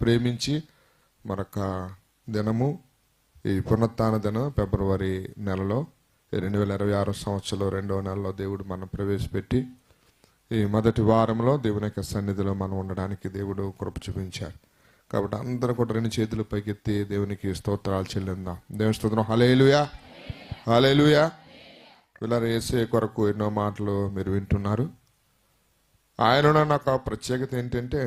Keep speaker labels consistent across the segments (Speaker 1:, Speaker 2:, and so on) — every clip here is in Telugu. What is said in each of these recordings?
Speaker 1: ప్రేమించి మరొక దినము ఈ పునరుత్థాన దినం ఫిబ్రవరి నెలలో 2026 సంవత్సరంలో 2వ నెలలో దేవుడు మనం ప్రవేశపెట్టి ఈ మొదటి వారంలో దేవుని యొక్క సన్నిధిలో మనం ఉండడానికి దేవుడు కృప చూపించాడు. కాబట్టి అందరూ కూడా 2 చేతులు పైకెత్తి దేవునికి స్తోత్రాలు చెల్లిందాం. దేవుని స్తోత్రం. హల్లెలూయా, హల్లెలూయా. పిల్లలు, యేసయ్య కొరకు ఎన్నో మాటలు మీరు వింటున్నారు. ఆయనలో నాకు ప్రత్యేకత ఏంటంటే,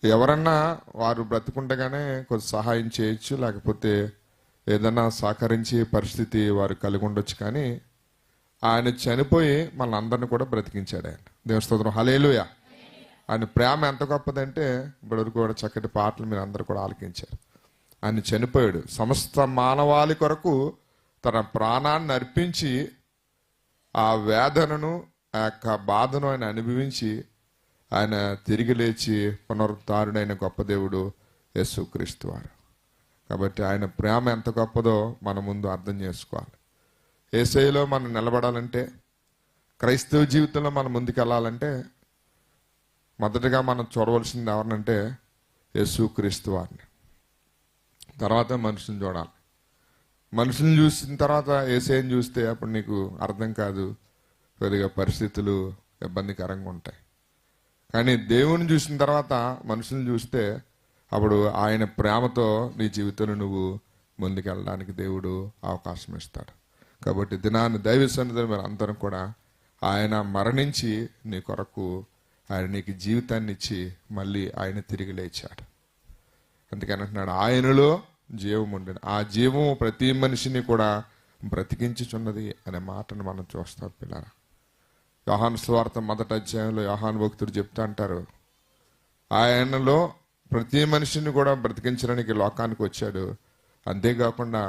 Speaker 1: ఎవరన్నా వారు బ్రతుకుండగానే కొంచెం సహాయం చేయొచ్చు, లేకపోతే ఏదన్నా సహకరించి పరిస్థితి వారు కలిగి ఉండొచ్చు, కానీ ఆయన చనిపోయి మన అందరిని కూడా బ్రతికించాడు ఆయన. దేవుని స్తోత్రం. హల్లెలూయా. ఆయన ప్రేమ ఎంత గొప్పదంటే ఇప్పటివరకు కూడా చక్కటి పాటలు మీరు అందరూ కూడా ఆలకించారు. ఆయన చనిపోయాడు సమస్త మానవాళి కొరకు, తన ప్రాణాన్ని అర్పించి ఆ వేదనను ఆ యొక్క బాధను ఆయన అనుభవించి ఆయన తిరిగి లేచి పునరుద్ధారుడైన గొప్ప దేవుడు యేసుక్రీస్తు వారు. కాబట్టి ఆయన ప్రేమ ఎంత గొప్పదో మన ముందు అర్థం చేసుకోవాలి. యేసయ్యలో మనం నిలబడాలంటే, క్రైస్తవ జీవితంలో మనం ముందుకు వెళ్ళాలంటే మొదటగా మనం చూడవలసింది ఎవరినంటే యేసుక్రీస్తు వారిని. తర్వాత మనుషుని చూడాలి. మనుషుని చూసిన తర్వాత యేసయ్యని చూస్తే అప్పుడు నీకు అర్థం కాదు, కొద్దిగా పరిస్థితులు ఇబ్బందికరంగా ఉంటాయి. కానీ దేవుని చూసిన తర్వాత మనుషుని చూస్తే అప్పుడు ఆయన ప్రేమతో నీ జీవితంలో నువ్వు ముందుకెళ్ళడానికి దేవుడు అవకాశం ఇస్తాడు. కాబట్టి దినాన్ని దైవ సన్నిధిలో మీరు అందరం కూడా ఆయన మరణించి నీ కొరకు ఆయన నీకు జీవితాన్ని ఇచ్చి మళ్ళీ ఆయన తిరిగి లేచాడు. అందుకని అంటున్నాడు, ఆయనలో జీవం ఉండేది, ఆ జీవము ప్రతి మనిషిని కూడా బ్రతికించుచున్నది అనే మాటను మనం చూస్తాం. పిల్లరా, యోహాను సువార్త 1వ అధ్యాయంలో యోహాను భక్తుడు చెప్తా అంటారు, ఆయనలో ప్రతి మనిషిని కూడా బ్రతికించడానికి లోకానికి వచ్చాడు. అంతేకాకుండా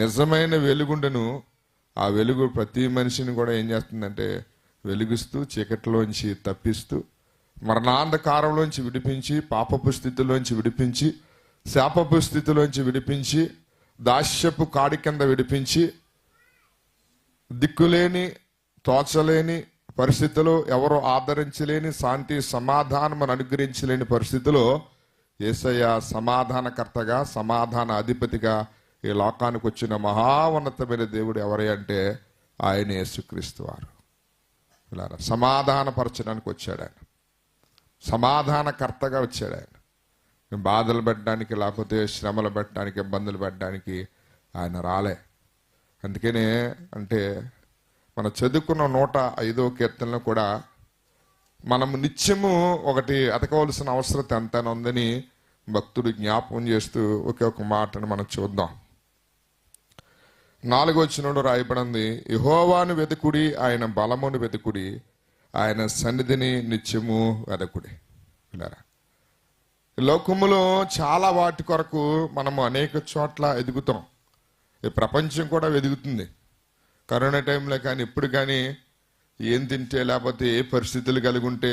Speaker 1: నిజమైన వెలుగుండెను, ఆ వెలుగు ప్రతి మనిషిని కూడా ఏం చేస్తుందంటే వెలుగుస్తూ, చీకటిలోంచి తప్పిస్తూ, మరణాంధకారంలోంచి విడిపించి, పాపపు స్థితిలోంచి విడిపించి, శాపపు స్థితిలోంచి విడిపించి, దాస్యపు కాడి కింద విడిపించి, దిక్కులేని తోచలేని పరిస్థితిలో, ఎవరో ఆదరించలేని, శాంతి సమాధానం అనుగ్రహించలేని పరిస్థితిలో యేసయ్య సమాధానకర్తగా, సమాధాన అధిపతిగా ఈ లోకానికి వచ్చిన మహా ఉన్నతమైన దేవుడు ఎవరు అంటే ఆయన యేసుక్రీస్తు వారు. ఇలా సమాధానపరచడానికి వచ్చాడు ఆయన, సమాధానకర్తగా వచ్చాడు ఆయన. బాధలు పెట్టడానికి, లేకపోతే శ్రమలు పెట్టడానికి, ఇబ్బందులు పెట్టడానికి ఆయన రాలే. అందుకనే అంటే మనం చదువుకున్న 105వ కీర్తనలో కూడా మనము నిత్యము ఒకటి అతకవలసిన అవసరం ఎంత ఉందని భక్తుడు జ్ఞాపకం చేస్తూ ఒకే ఒక మాటను మనం చూద్దాం. 4వ వచనంలో రాయబడింది, యెహోవాను వెతుకుడి, ఆయన బలమును వెతుకుడి, ఆయన సన్నిధిని నిత్యము వెదకుడి. లోకములో చాలా వాటి కొరకు మనము అనేక చోట్ల ఎదుగుతాం. ఈ ప్రపంచం కూడా వెదుగుతుంది. కరోనా టైంలో కానీ ఇప్పుడు కానీ ఏం తింటే, లేకపోతే ఏ పరిస్థితులు కలిగి ఉంటే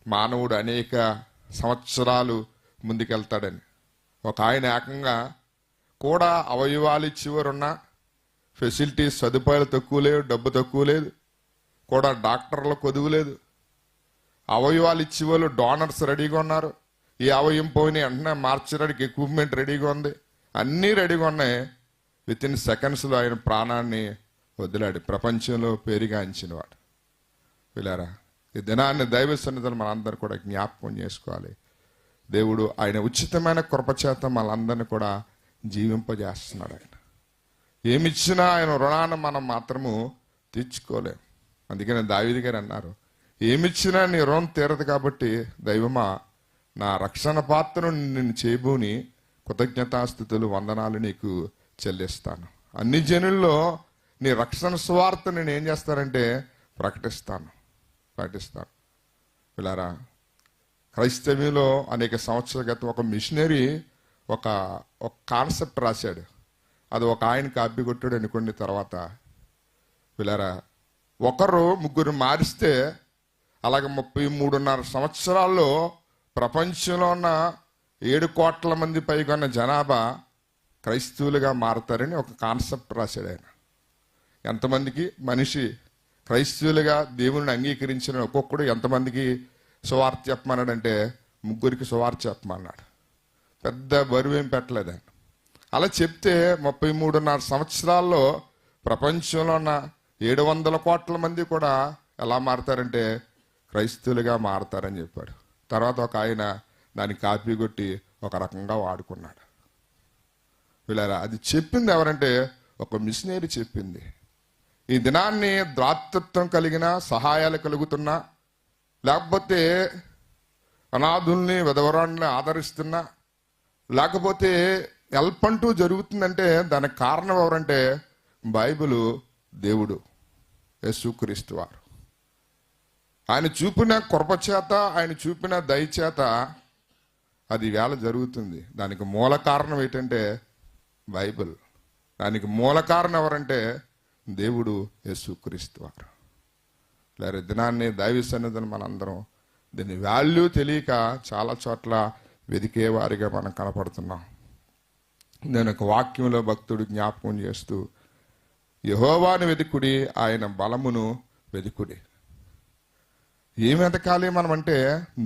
Speaker 1: మానవుడు అనేక సంవత్సరాలు ముందుకెళ్తాడని. ఒక ఆయన ఏకంగా కూడా అవయవాలు ఇచ్చేవారున్న ఫెసిలిటీస్, సదుపాయాలు తక్కువ లేవు, డబ్బు తక్కువ లేదు, కూడా డాక్టర్ల కొదువు లేదు. అవయవాలు ఇచ్చేవాళ్ళు డోనర్స్ రెడీగా ఉన్నారు. ఈ అవయవం పోయిన వెంటనే మార్చడానికి ఎక్విప్మెంట్ రెడీగా ఉంది, అన్నీ రెడీగా ఉన్నాయి. విత్ ఇన్ సెకండ్స్లో ఆయన ప్రాణాన్ని వదిలాడు. ప్రపంచంలో పేరుగాంచినవాడు. వీళ్ళారా, ఈ దినాన్ని దైవ సన్నిధిని మనందరూ కూడా జ్ఞాపకం చేసుకోవాలి. దేవుడు ఆయన ఉచితమైన కృపచేత మనందరినీ కూడా జీవింపజేస్తున్నాడు. ఆయన ఏమిచ్చినా ఆయన రుణాన్ని మనం మాత్రము తీర్చుకోలేం. అందుకని దావీదు గారు అన్నారు, ఏమిచ్చినా నీ రుణం తీరదు, కాబట్టి దైవమా నా రక్షణ పాత్రను నిన్ను చేయబోని కృతజ్ఞతాస్థుతులు, వందనాలు నీకు చెల్లిస్తాను. అన్ని జనుల్లో నీ రక్షణ సువార్త నేను ఏం చేస్తానంటే ప్రకటిస్తాను. పిల్లారా, క్రైస్తవ్యంలో అనేక సంవత్సరాల క్రితం ఒక మిషనరీ ఒక కాన్సెప్ట్ రాశాడు. అది ఒక ఆయన కాపీ కొట్టాడు అనుకోండి. తర్వాత పిల్లారా, ఒకరు ముగ్గురు మారిస్తే అలాగే 33.5 సంవత్సరాల్లో ప్రపంచంలో ఉన్న 7 కోట్ల మంది పైగా ఉన్న జనాభా క్రైస్తవులుగా మారతారని ఒక కాన్సెప్ట్ రాశాడు ఆయన. ఎంతమందికి మనిషి క్రైస్తవులుగా దేవుని అంగీకరించిన ఒక్కొక్కడు ఎంతమందికి సువార్త చెప్పమన్నాడంటే ముగ్గురికి సువార్త చెప్పమన్నాడు. పెద్ద బరువేం పెట్టలేదు ఆయన. అలా చెప్తే 33.5 సంవత్సరాల్లో ప్రపంచంలో ఉన్న 700 కోట్ల మంది కూడా ఎలా మారతారంటే క్రైస్తవులుగా మారతారని చెప్పాడు. తర్వాత ఒక ఆయన దాన్ని కాపీ కొట్టి ఒక రకంగా వాడుకున్నాడు. వీళ్ళారా, అది చెప్పింది ఎవరంటే ఒక మిషనరీ చెప్పింది. ఈ దినాన్ని దాతృత్వం కలిగిన సహాయాలు కలుగుతున్నా, లేకపోతే అనాథుల్ని విధవరాన్ని ఆదరిస్తున్నా, లేకపోతే హెల్ప్ అంటూ జరుగుతుందంటే దానికి కారణం ఎవరంటే బైబిలు, దేవుడు, యేసుక్రీస్తు వారు. ఆయన చూపిన కృప చేత, ఆయన చూపిన దయచేత అది వేళ జరుగుతుంది. దానికి మూల కారణం ఏంటంటే బైబిల్. దానికి మూల కారణం ఎవరంటే దేవుడు, యేసుక్రీస్తు వారు. లేదా దినాన్ని దైవ సన్నిధిని మనందరం దీని వాల్యూ తెలియక చాలా చోట్ల వెదికేవారిగా మనం కనపడుతున్నాం. నేను ఒక వాక్యంలో భక్తుడు జ్ఞాపకం చేస్తూ, యెహోవాను వెదుకుడి, ఆయన బలమును వెదుకుడి. ఏం వెతకాలి మనం అంటే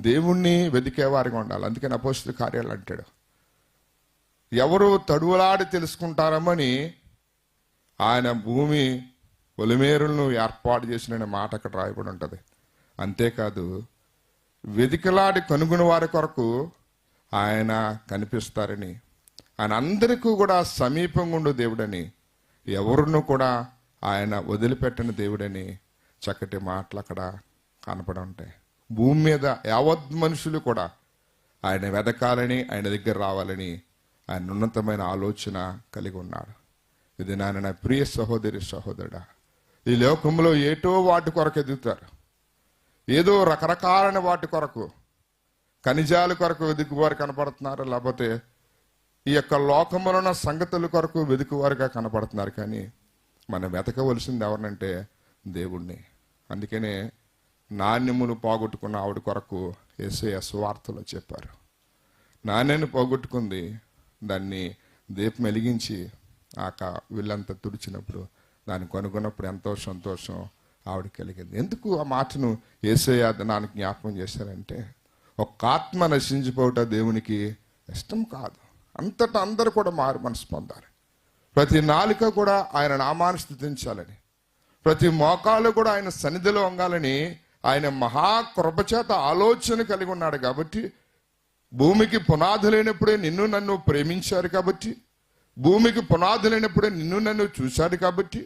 Speaker 1: దేవుణ్ణి వెదికేవారిగా ఉండాలి. అందుకని అపోస్తలుల కార్యాలు అంటాడు, ఎవరు తడువులాడి తెలుసుకుంటారమని ఆయన భూమి పొలిమేరులను ఏర్పాటు చేసిన మాట అక్కడ రాయబడి ఉంటుంది. అంతేకాదు, వెదికలాడి కనుగొని వారి కొరకు ఆయన కనిపిస్తారని, ఆయన అందరికీ కూడా సమీపంగా ఉండు దేవుడని, ఎవరును కూడా ఆయన వదిలిపెట్టని దేవుడని చక్కటి మాటలు అక్కడ కనపడి ఉంటాయి. భూమి మీద యావత్ మనుషులు కూడా ఆయన వెదకాలని, ఆయన దగ్గర రావాలని ఆయన ఉన్నతమైన ఆలోచన కలిగి ఉన్నాడు. ఇది నా ప్రియ సహోదరి సహోదరుడా, ఈ లోకంలో ఏటో వాటి కొరకు ఎదుగుతారు. ఏదో రకరకాలైన వాటి కొరకు, ఖనిజాల కొరకు వెతుకువారు కనపడుతున్నారు, లేకపోతే ఈ యొక్క లోకంలో ఉన్న సంగతుల కొరకు వెతుకువారుగా కనపడుతున్నారు. కానీ మనం వెతకవలసింది ఎవరినంటే దేవుణ్ణి. అందుకనే నాణ్యములు పోగొట్టుకున్న ఆవిడ కొరకు యేసయ్య సువార్తలో చెప్పారు. నాణ్యాన్ని పోగొట్టుకుంది, దాన్ని దీపం వెలిగించి వీళ్ళంతా తుడిచినప్పుడు, దాన్ని కనుగొన్నప్పుడు ఎంతో సంతోషం ఆవిడ కలిగింది. ఎందుకు ఆ మాటను యేసయ్య దినానికి జ్ఞాపకం చేశారంటే, ఒక ఆత్మ నశించిపోవట దేవునికి ఇష్టం కాదు. అంతటా అందరూ కూడా మారు మనసు పొందాలి. ప్రతి నాలుక కూడా ఆయన నామాన్ని స్తుతించాలని, ప్రతి మోకాలు కూడా ఆయన సన్నిధిలో వంగాలని ఆయన మహాకృపచేత ఆలోచన కలిగి ఉన్నాడు. కాబట్టి భూమికి పునాది లేనప్పుడే నిన్ను నన్ను ప్రేమించారు. కాబట్టి భూమికి పునాది లేనప్పుడే నిన్ను నన్ను చూశాడు. కాబట్టి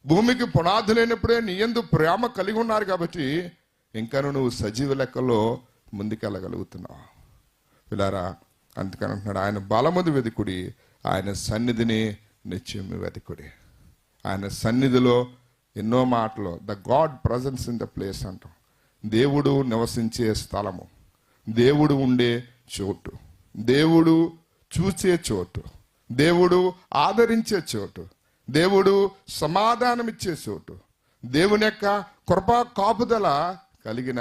Speaker 1: భూమికి పునాది లేనప్పుడే నీ యందు ప్రేమ కలిగి ఉన్నారు. కాబట్టి ఇంకా నువ్వు సజీవ లెక్కలో ముందుకెళ్ళగలుగుతున్నావు. పిల్లారా, అందుకని అంటున్నాడు, ఆయన బలముది వెతుకుడి, ఆయన సన్నిధిని నిత్యం వెతుకుడి. ఆయన సన్నిధిలో ఎన్నో మాటలు, the God presence in the place అంటాం. దేవుడు నివసించే స్థలము, దేవుడు ఉండే చోటు, దేవుడు చూసే చోటు, దేవుడు ఆదరించే చోటు, దేవుడు సమాధానమిచ్చే చోటు, దేవుని యొక్క కృపా కాపుదల కలిగిన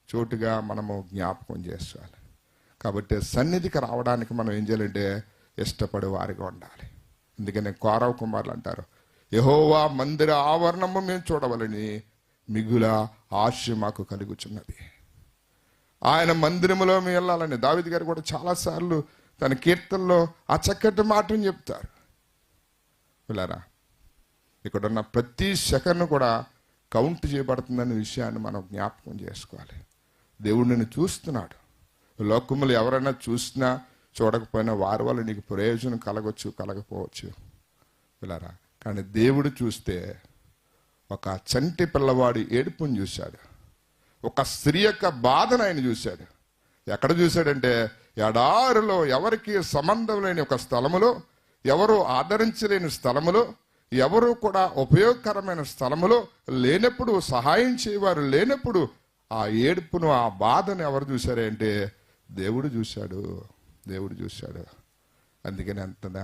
Speaker 1: చోటుగా మనము జ్ఞాపకం చేసుకోవాలి. కాబట్టి సన్నిధికి రావడానికి మనం ఏం చేయాలంటే ఇష్టపడే వారిగా ఉండాలి. అందుకని కౌరవ కుమారులు అంటారు, యెహోవా మందిర ఆవరణము మేము చూడవలని మిగుల ఆశ మాకు కలుగుచున్నది. ఆయన మందిరములో మేము వెళ్ళాలని దావీదు గారు కూడా చాలాసార్లు తన కీర్తనలో ఆ చక్కటి మాటను చెప్తారు. పిల్లారా, ఇక్కడున్న ప్రతి సెకండ్ కూడా కౌంట్ చేయబడుతుందనే విషయాన్ని మనం జ్ఞాపకం చేసుకోవాలి. దేవుడు నిన్ను చూస్తున్నాడు. లోకములు ఎవరైనా చూసినా చూడకపోయినా వారి వల్ల నీకు ప్రయోజనం కలగవచ్చు, కలగపోవచ్చు. పిల్లారా, కానీ దేవుడు చూస్తే ఒక చంటి పిల్లవాడి ఏడుపుని చూశాడు, ఒక స్త్రీ యొక్క బాధను ఆయన చూశాడు. ఎక్కడ చూశాడంటే ఎడారిలో, ఎవరికి సంబంధం లేని ఒక స్థలములో, ఎవరు ఆదరించలేని స్థలములో, ఎవరు కూడా ఉపయోగకరమైన స్థలములో లేనప్పుడు, సహాయం చేయవారు లేనప్పుడు ఆ ఏడుపును, ఆ బాధను ఎవరు చూశారంటే దేవుడు చూశాడు. దేవుడు చూశాడు. అందుకని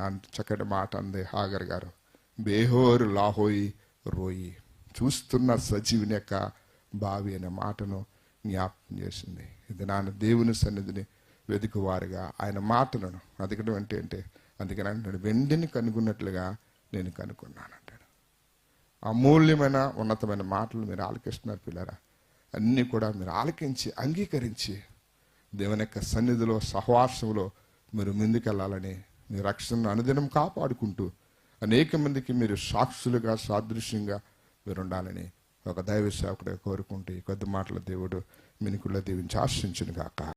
Speaker 1: అంత చక్కటి మాట అంది హాగర్ గారు, బేహోరు లాహోయి రోయి, చూస్తున్న సజీవుని యొక్క బావి అనే మాటను జ్ఞాపకం చేసింది. ఇది నాన్న దేవుని సన్నిధిని వెతుకువారుగా ఆయన మాటలను అదకడం అంటే అందుకని అంటాడు, వెండిని కనుగొన్నట్లుగా నేను కనుక్కున్నాను అంటాడు. అమూల్యమైన ఉన్నతమైన మాటలు మీరు ఆలకిస్తున్నారు పిల్లరా. అన్నీ కూడా మీరు ఆలకించి అంగీకరించి దేవుని యొక్క సన్నిధిలో సహవాసంలో మీరు ముందుకెళ్ళాలని మీ రక్షణను అనుదినం కాపాడుకుంటూ అనేక మందికి మీరు సాక్షులుగా సాదృశ్యంగా మీరు ఉండాలని ఒక దైవ సేవకుడిగా కోరుకుంటూ ఈ కొద్ది మాటల దేవుడు మినుకుల్లో దీవించి ఆశించును గాక.